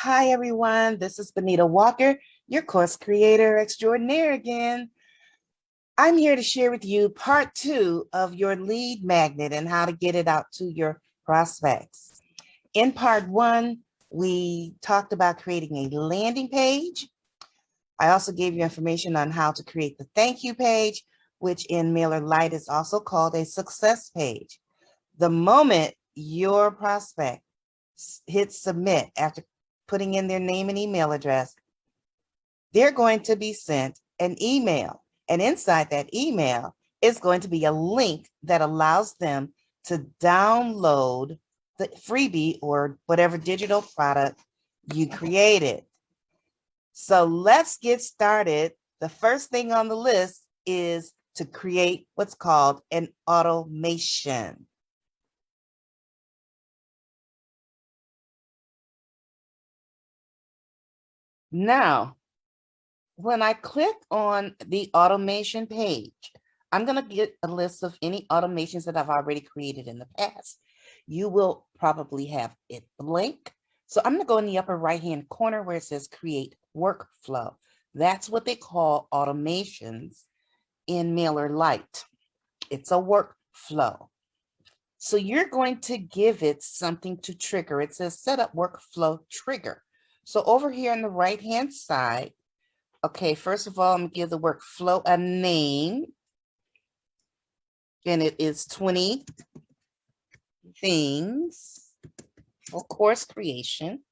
Hi, everyone. This is Benita Walker, your course creator extraordinaire again. I'm here to share with you part 2 of your lead magnet and how to get it out to your prospects. In part 1, we talked about creating a landing page. I also gave you information on how to create the thank you page, which in MailerLite is also called a success page. The moment your prospect hits submit after putting in their name and email address, they're going to be sent an email. And inside that email is going to be a link that allows them to download the freebie or whatever digital product you created. So let's get started. The first thing on the list is to create what's called an automation. Now, when I click on the automation page, I'm going to get a list of any automations that I've already created in the past. You will probably have it blank. So I'm going to go in the upper right-hand corner where it says create workflow. That's what they call automations in MailerLite. It's a workflow. So you're going to give it something to trigger. It says set up workflow trigger. So over here on the right-hand side, okay, first of all, I'm going to give the workflow a name. And it is 20 things for course creation.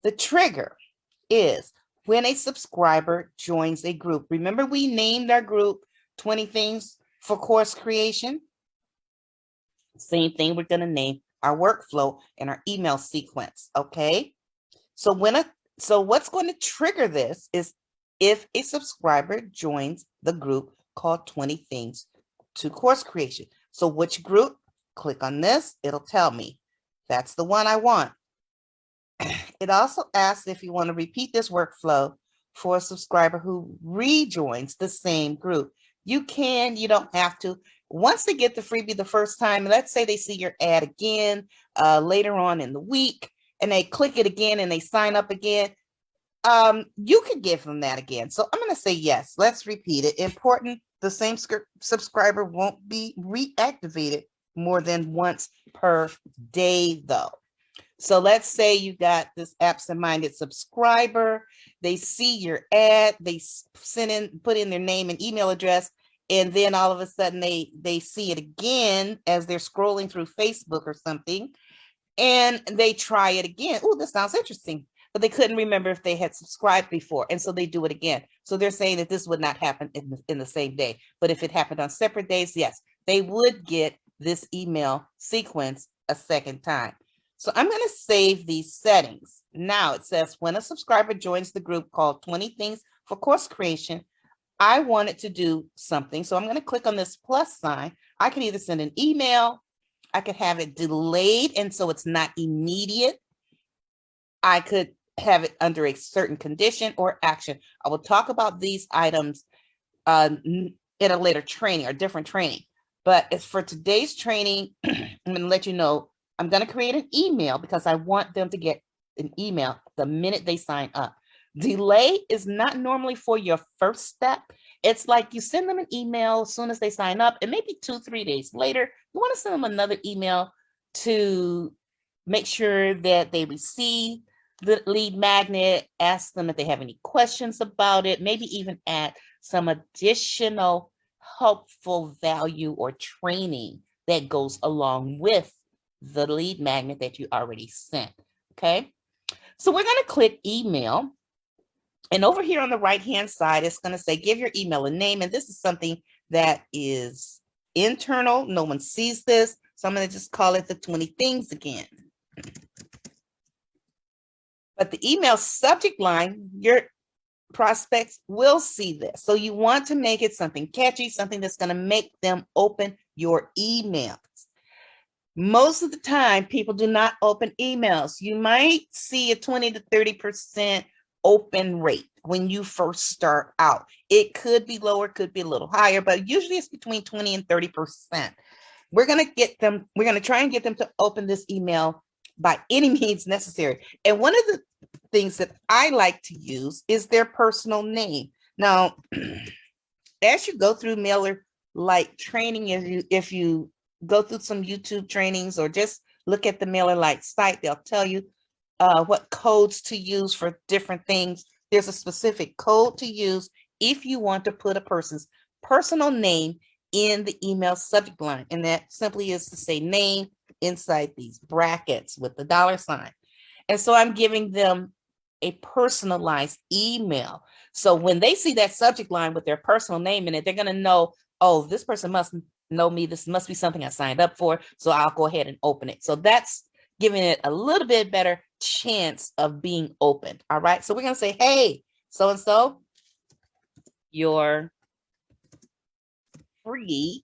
The trigger is when a subscriber joins a group. Remember, we named our group 20 things for course creation. Same thing, we're going to name our workflow and our email sequence. Okay. So what's going to trigger this is if a subscriber joins the group called 20 things to course creation. So which group? Click on this, it'll tell me. That's the one I want. It also asks if you want to repeat this workflow for a subscriber who rejoins the same group. You can, you don't have to. Once they get the freebie the first time, let's say they see your ad again later on in the week, and they click it again and they sign up again, you could give them that again. So I'm going to say yes. Let's repeat it. Important, the same subscriber won't be reactivated more than once per day, though. So let's say you got this absent-minded subscriber. They see your ad. They put in their name and email address, and then all of a sudden they see it again as they're scrolling through Facebook or something, and they try it again. Oh, this sounds interesting. But they couldn't remember if they had subscribed before. And so they do it again. So they're saying that this would not happen in the same day. But if it happened on separate days, yes, they would get this email sequence a second time. So I'm going to save these settings. Now it says when a subscriber joins the group called 20 Things for Course Creation, I want it to do something. So I'm going to click on this plus sign. I can either send an email, I could have it delayed, and so it's not immediate. I could have it under a certain condition or action. I will talk about these items in a later training or different training. But as for today's training, I'm going to let you know, I'm going to create an email because I want them to get an email the minute they sign up. Delay is not normally for your first step. It's like you send them an email as soon as they sign up, and maybe 2-3 days later, you want to send them another email to make sure that they receive the lead magnet, ask them if they have any questions about it, maybe even add some additional helpful value or training that goes along with the lead magnet that you already sent. Okay, so we're going to click email. And over here on the right-hand side, it's going to say, give your email a name. And this is something that is internal. No one sees this. So I'm going to just call it the 20 things again. But the email subject line, your prospects will see this. So you want to make it something catchy, something that's going to make them open your emails. Most of the time, people do not open emails. You might see a 20 to 30% open rate when you first start out. It could be lower, could be a little higher, but usually it's between 20 and 30%. We're going to try and get them to open this email by any means necessary. And one of the things that I like to use is their personal name. Now, as you go through MailerLite training, if you go through some YouTube trainings or just look at the MailerLite site, they'll tell you what codes to use for different things. There's a specific code to use if you want to put a person's personal name in the email subject line. And that simply is to say name inside these brackets with the $sign. And so I'm giving them a personalized email. So when they see that subject line with their personal name in it, they're going to know, oh, this person must know me. This must be something I signed up for. So I'll go ahead and open it. So that's giving it a little bit better chance of being opened. All right. So we're going to say, hey, so-and-so, your freebie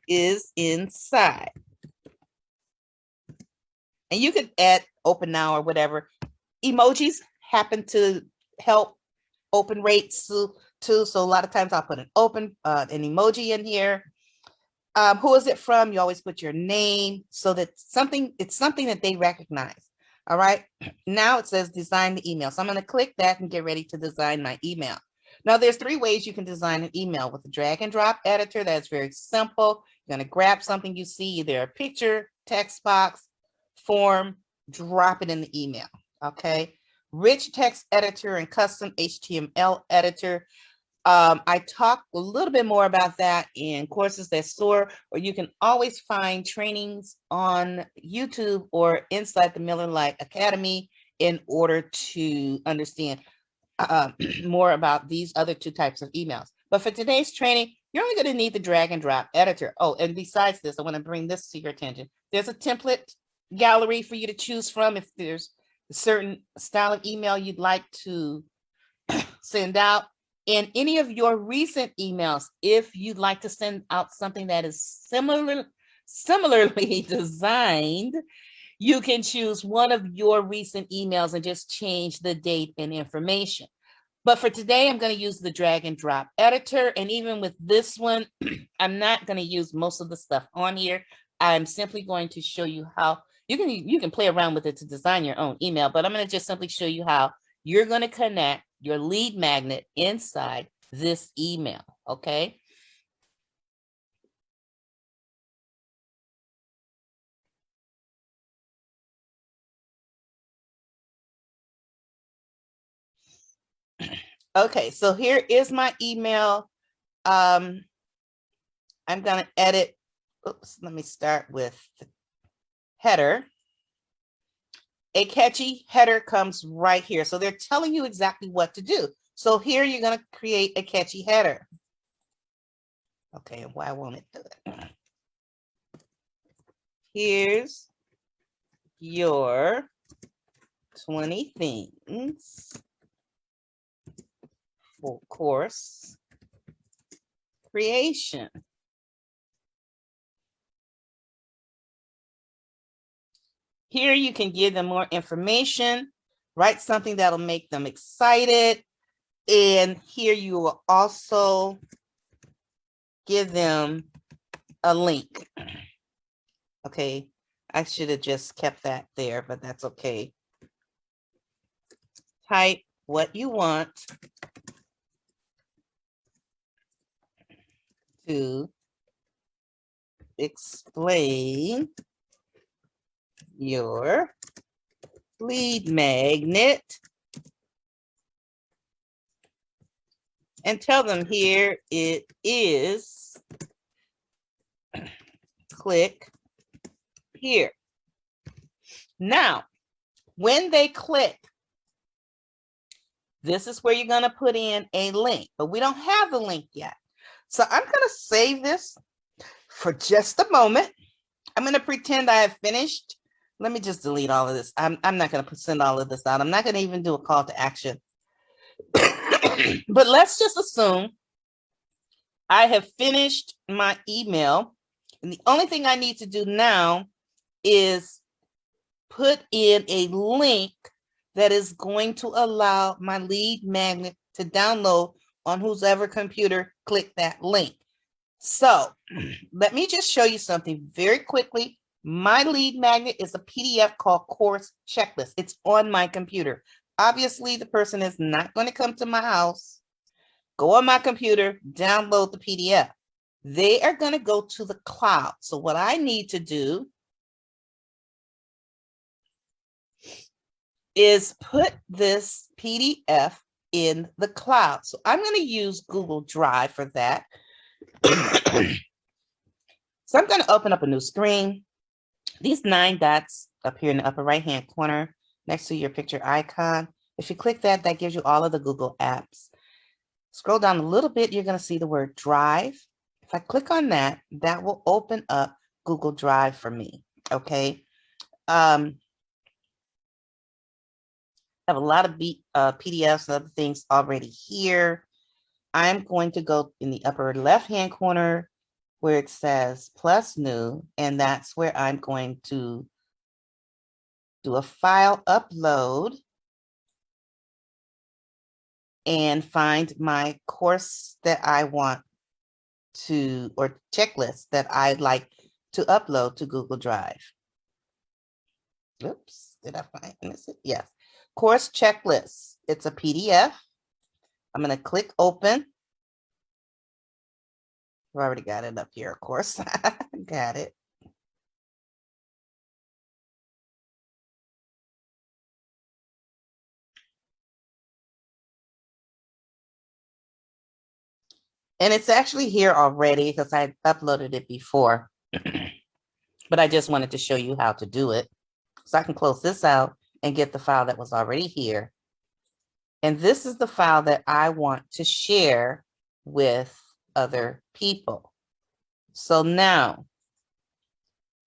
is inside. And you could add open now or whatever. Emojis happen to help open rates too. So a lot of times I'll put an emoji in here. Who is it from? You always put your name so that it's something that they recognize. All right. Now it says design the email. So I'm going to click that and get ready to design my email. Now there's 3 ways you can design an email with a drag and drop editor. That's very simple. You're going to grab something you see, either a picture, text box, form, drop it in the email. Okay. Rich text editor and custom HTML editor. I talk a little bit more about that in courses that soar, or you can always find trainings on YouTube or inside the MailerLite Academy in order to understand more about these other 2 types of emails. But for today's training, you're only going to need the drag and drop editor. Oh, and besides this, I want to bring this to your attention. There's a template gallery for you to choose from if there's a certain style of email you'd like to send out. In any of your recent emails, if you'd like to send out something that is similarly designed, you can choose one of your recent emails and just change the date and information. But for today, I'm going to use the drag and drop editor. And even with this one, I'm not going to use most of the stuff on here. I'm simply going to show you how you can play around with it to design your own email, but I'm going to just simply show you how you're going to connect your lead magnet inside this email. Okay. Okay, so here is my email. I'm going to edit. Oops, let me start with the header. A catchy header comes right here. So they're telling you exactly what to do. So here you're going to create a catchy header. Okay, and why won't it do it? Here's your 20 things for course creation. Here you can give them more information, write something that'll make them excited. And here you will also give them a link. Okay, I should have just kept that there, but that's okay. Type what you want to explain your lead magnet and tell them here it is. Click here. Now, when they click, this is where you're going to put in a link, but we don't have the link yet. So I'm going to save this for just a moment. I'm going to pretend I have finished. Let me just delete all of this. I'm not going to send all of this out. I'm not going to even do a call to action. But let's just assume I have finished my email. And the only thing I need to do now is put in a link that is going to allow my lead magnet to download on whoever computer clicked that link. So let me just show you something very quickly. My lead magnet is a PDF called Course Checklist. It's on my computer. Obviously, the person is not going to come to my house, go on my computer, download the PDF. They are going to go to the cloud. So what I need to do is put this PDF in the cloud. So I'm going to use Google Drive for that. So I'm going to open up a new screen. These 9 dots up here in the upper right-hand corner next to your picture icon. If you click that, that gives you all of the Google apps. Scroll down a little bit, you're going to see the word Drive. If I click on that, that will open up Google Drive for me. Okay. I have a lot of PDFs and other things already here. I'm going to go in the upper left-hand corner where it says plus new, and that's where I'm going to do a file upload and find my course that I want to, or checklist that I'd like to upload to Google Drive. Oops, did I miss it? Yes. Course checklist. It's a PDF. I'm going to click open. I've already got it up here, of course. Got it. And it's actually here already because I uploaded it before. But I just wanted to show you how to do it. So I can close this out and get the file that was already here. And this is the file that I want to share with other people. So now,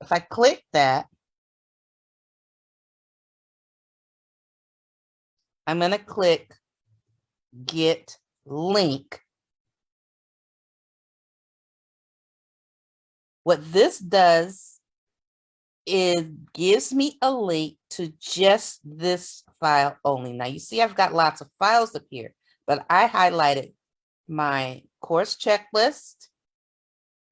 if I click that, I'm going to click Get Link. What this does is gives me a link to just this file only. Now you see I've got lots of files up here, but I highlighted my course checklist,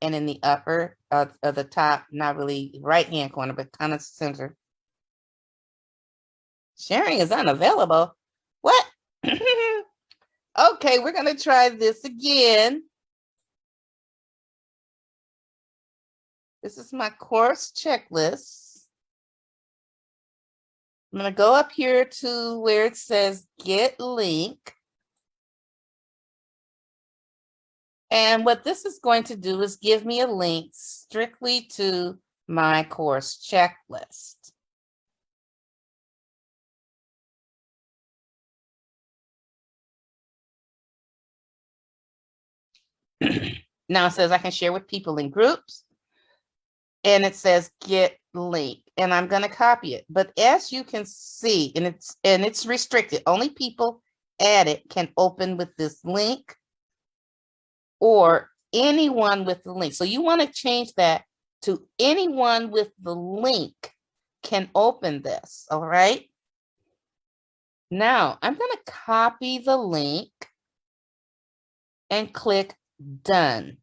and in the upper of the top, not really right-hand corner, but kind of center. Sharing is unavailable. What? Okay, we're going to try this again. This is my course checklist. I'm going to go up here to where it says Get Link. And what this is going to do is give me a link strictly to my course checklist. Now it says I can share with people in groups, and it says Get Link, and I'm going to copy it. But as you can see, and it's restricted, only people added can open with this link, or anyone with the link. So you want to change that to anyone with the link can open this. All right. Now I'm going to copy the link and click Done.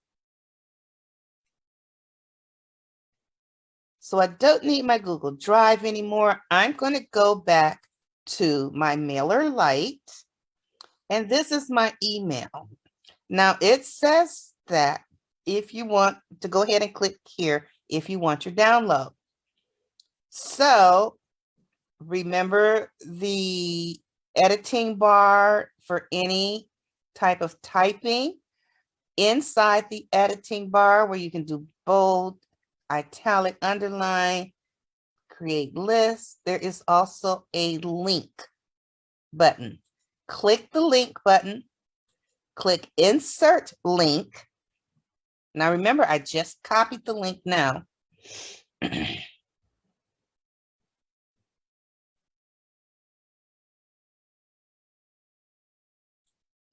So I don't need my Google Drive anymore. I'm going to go back to my MailerLite, and this is my email. Now it says that if you want to go ahead and click here, if you want your download. So remember the editing bar for any type of typing. Inside the editing bar where you can do bold, italic, underline, create list, there is also a link button. Click the link button, click insert link. Now remember, I just copied the link now.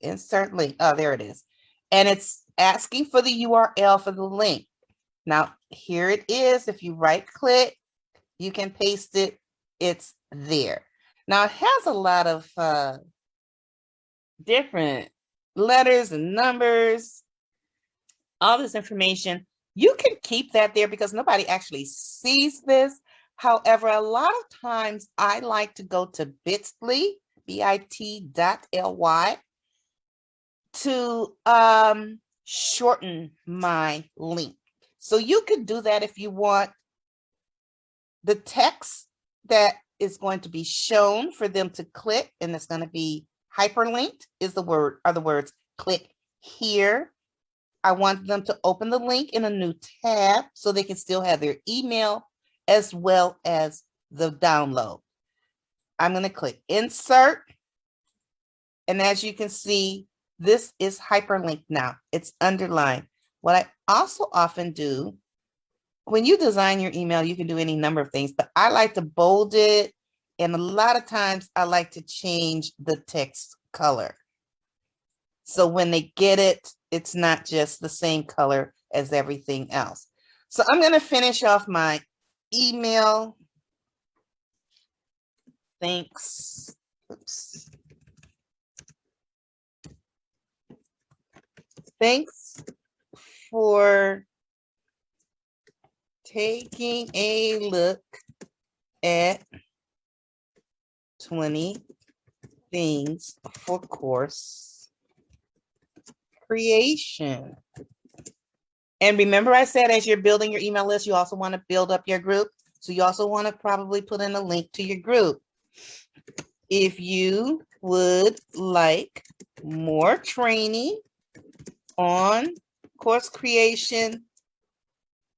Insert link. Oh, there it is. And it's asking for the URL for the link. Now, here it is. If you right click, you can paste it. It's there. Now, it has a lot of different letters and numbers. all this information. You can keep that there because nobody actually sees this. However, a lot of times I like to go to bit.ly, bit.ly, to shorten my link. So you could do that if you want the text that is going to be shown for them to click, and it's going to be hyperlinked are the words click here. I want them to open the link in a new tab so they can still have their email as well as the download. I'm going to click insert. And as you can see, this is hyperlinked now. It's underlined. What I also often do, when you design your email, you can do any number of things, but I like to bold it. And a lot of times I like to change the text color. So when they get it, it's not just the same color as everything else. So I'm going to finish off my email. Thanks. Oops. Thanks for taking a look at 20 things for course creation. And remember I said as you're building your email list, you also want to build up your group. So you also want to probably put in a link to your group. If you would like more training on course creation,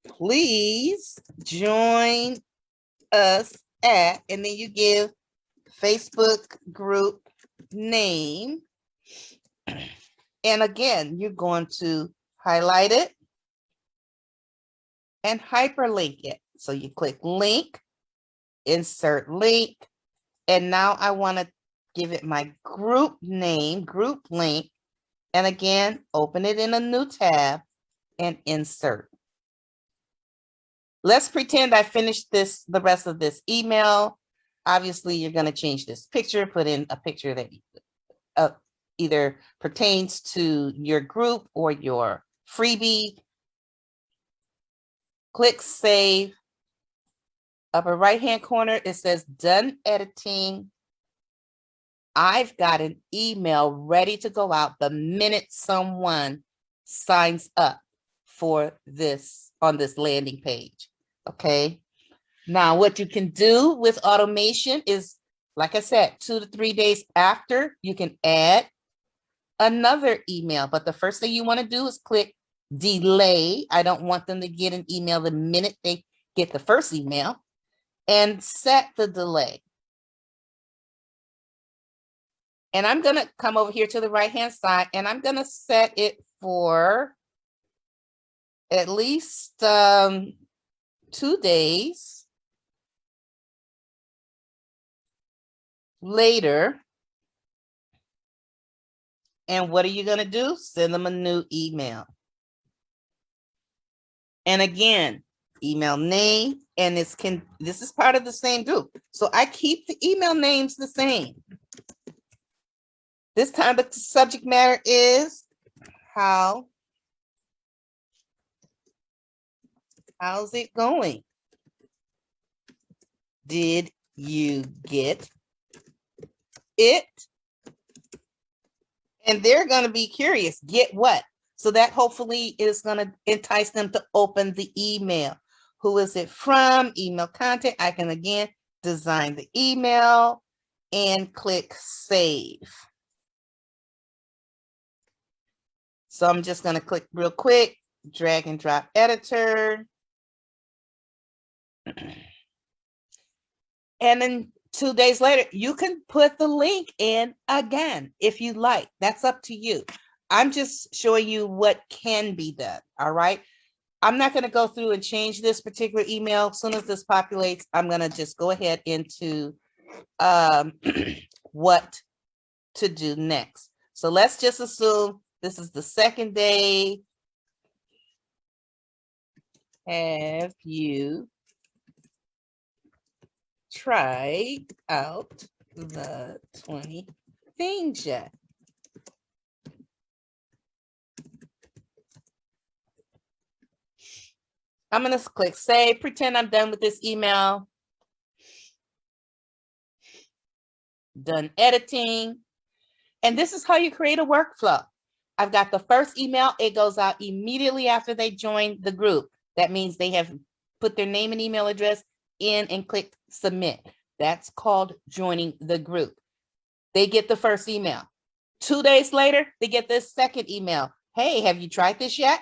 please join us at, and then you give Facebook group name. And again, you're going to highlight it and hyperlink it. So you click link, insert link, and now I want to give it my group name, group link, and again, open it in a new tab and insert. Let's pretend I finished the rest of this email. Obviously, you're going to change this picture, put in a picture that either pertains to your group or your freebie. Click save. Upper right-hand corner, it says done editing. I've got an email ready to go out the minute someone signs up for this on this landing page. Okay. Now, what you can do with automation is, like I said, 2 to 3 days after, you can add another email. But the first thing you want to do is click delay. I don't want them to get an email the minute they get the first email, and set the delay. And I'm going to come over here to the right-hand side, and I'm going to set it for at least 2 days later. And what are you going to do? Send them a new email. And again, email name, and this is part of the same group. So I keep the email names the same. This time the subject matter is how's it going? Did you get it? And they're going to be curious, get what? So that hopefully is going to entice them to open the email. Who is it from? Email content. I can again design the email and click save. So I'm just going to click real quick, drag and drop editor. And then 2 days later, you can put the link in again if you like. That's up to you. I'm just showing you what can be done. All right. I'm not going to go through and change this particular email. As soon as this populates, I'm going to just go ahead into what to do next. So let's just assume this is the second day. Have you tried out the 20 things yet? I'm going to click save, pretend I'm done with this email. Done editing. And this is how you create a workflow. I've got the first email. It goes out immediately after they join the group. That means they have put their name and email address in and clicked submit. That's called joining the group. They get the first email. 2 days later, they get this second email. Hey, have you tried this yet?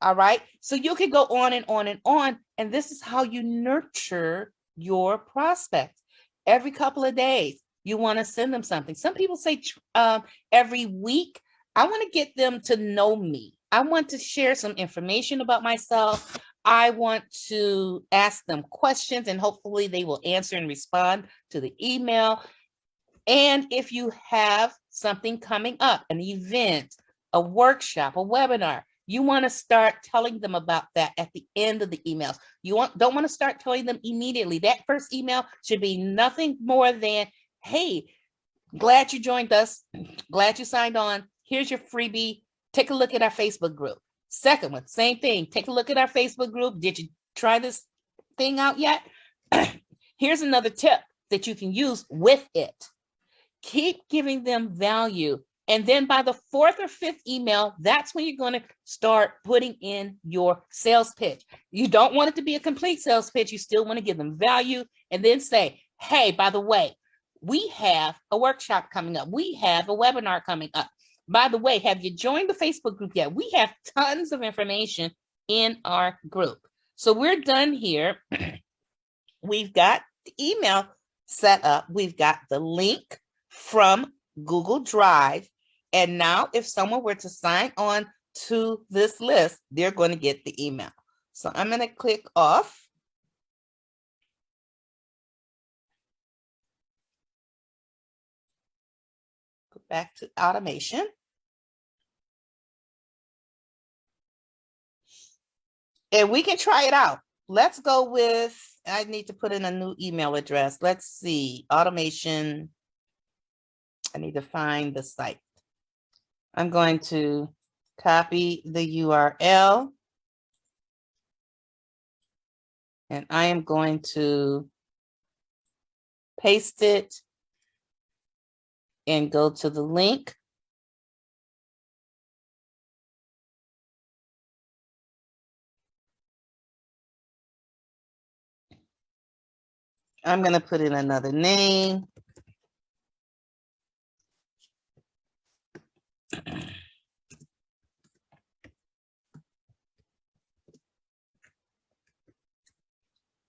All right. So you can go on and on and on. And this is how you nurture your prospects. Every couple of days, you want to send them something. Some people say every week. I want to get them to know me. I want to share some information about myself. I want to ask them questions, and hopefully they will answer and respond to the email. And if you have something coming up, an event, a workshop, a webinar, you want to start telling them about that at the end of the emails. You don't want to start telling them immediately. That first email should be nothing more than, hey, glad you joined us. Glad you signed on. Here's your freebie. Take a look at our Facebook group. Second one, same thing. Take a look at our Facebook group. Did you try this thing out yet? Here's another tip that you can use with it. Keep giving them value. And then by the fourth or fifth email, that's when you're going to start putting in your sales pitch. You don't want it to be a complete sales pitch. You still want to give them value and then say, hey, by the way, we have a workshop coming up. We have a webinar coming up. By the way, have you joined the Facebook group yet? We have tons of information in our group. So we're done here. We've got the email set up. We've got the link from Google Drive. And now if someone were to sign on to this list, they're going to get the email. So I'm going to click off. Go back to automation. And we can try it out. Let's go with, I need to put in a new email address. Let's see, automation. I need to find the site. I'm going to copy the URL. And I am going to paste it and go to the link. I'm going to put in another name.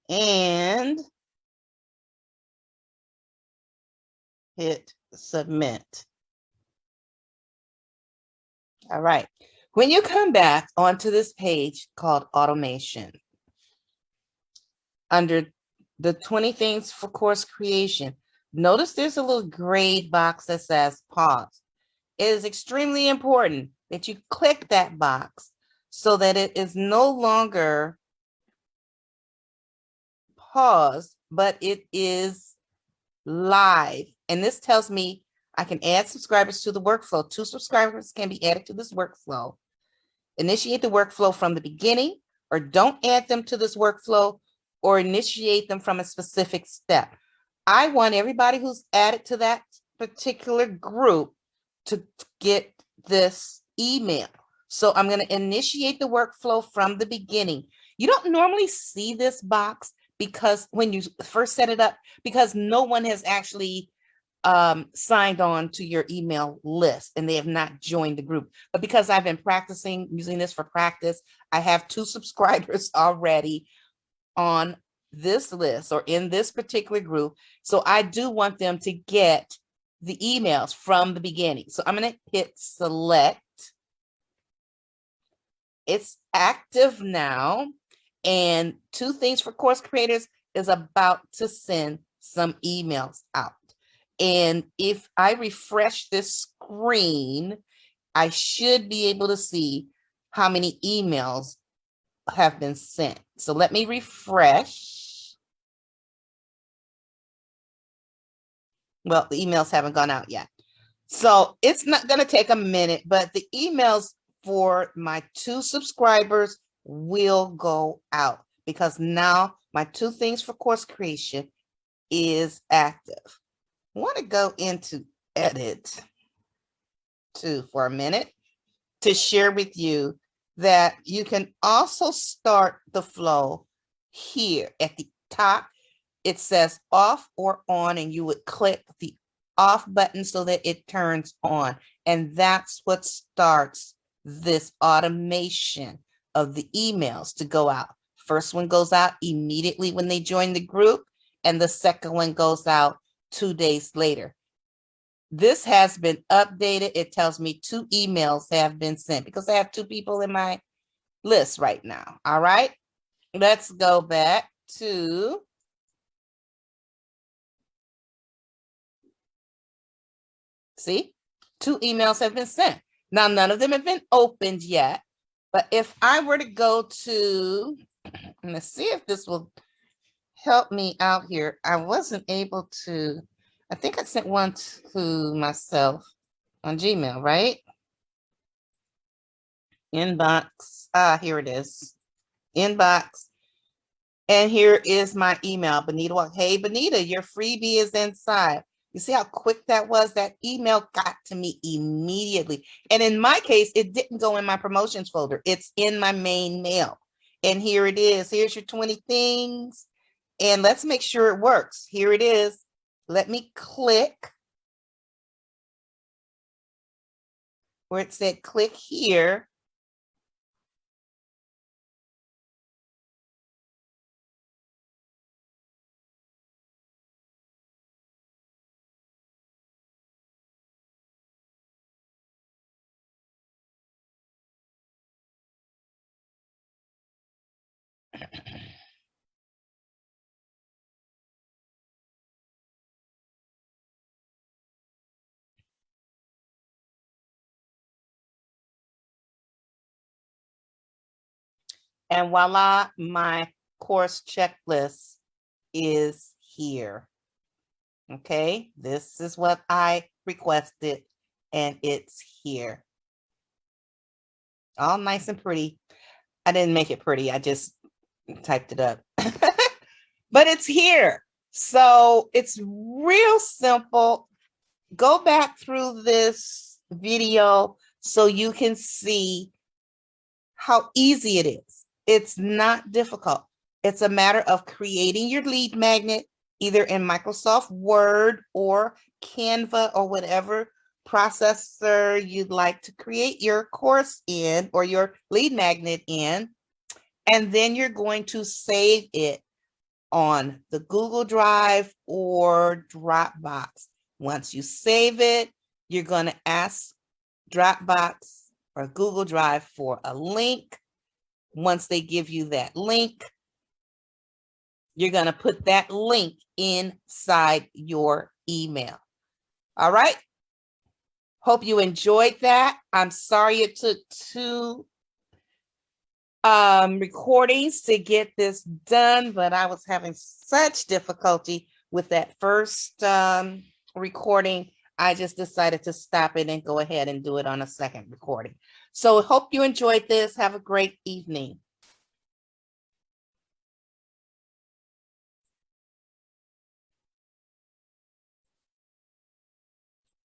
And hit submit. All right. When you come back onto this page called automation, under the 20 things for course creation, notice there's a little gray box that says pause. It is extremely important that you click that box so that it is no longer paused, but it is live. And this tells me I can add subscribers to the workflow. 2 subscribers can be added to this workflow. Initiate the workflow from the beginning, or don't add them to this workflow, or initiate them from a specific step. I want everybody who's added to that particular group to get this email. So I'm going to initiate the workflow from the beginning. You don't normally see this box because when you first set it up, because no one has actually signed on to your email list and they have not joined the group. But because I've been practicing using this for practice, I have 2 subscribers already on this list or in this particular group. So I do want them to get the emails from the beginning. So I'm going to hit select. It's active now. And 2 things for course creators is about to send some emails out. And if I refresh this screen, I should be able to see how many emails have been sent. So let me refresh. Well, the emails haven't gone out yet. So it's not going to take a minute, but the emails for my 2 subscribers will go out because now my 2 things for course creation is active. I want to go into edit too for a minute to share with you that you can also start the flow here at the top. It says off or on, and you would click the off button so that it turns on. And that's what starts this automation of the emails to go out. First one goes out immediately when they join the group, and the second one goes out 2 days later. This has been updated. It tells me 2 emails have been sent because I have 2 people in my list right now. All right, let's go back to see, 2 emails have been sent. Now, none of them have been opened yet, but if I were to go to, let's see if this will help me out here. I wasn't able to, I think I sent one to myself on Gmail, right? Inbox, here it is, inbox. And here is my email, Benita. Hey, Benita, your freebie is inside. You see how quick that was? That email got to me immediately. And in my case, it didn't go in my promotions folder. It's in my main mail. And here it is. Here's your 20 things. And let's make sure it works. Here it is. Let me click where it said click here. And voila, my course checklist is here. Okay, this is what I requested, and it's here. All nice and pretty. I didn't make it pretty, I just typed it up. But it's here. So it's real simple. Go back through this video so you can see how easy it is. It's not difficult. It's a matter of creating your lead magnet either in Microsoft Word or Canva or whatever processor you'd like to create your course in or your lead magnet in. And then you're going to save it on the Google Drive or Dropbox. Once you save it, you're going to ask Dropbox or Google Drive for a link. Once they give you that link, you're going to put that link inside your email. All right. Hope you enjoyed that. I'm sorry it took 2 recordings to get this done, but I was having such difficulty with that first recording. I just decided to stop it and go ahead and do it on a second recording. So hope you enjoyed this. Have a great evening.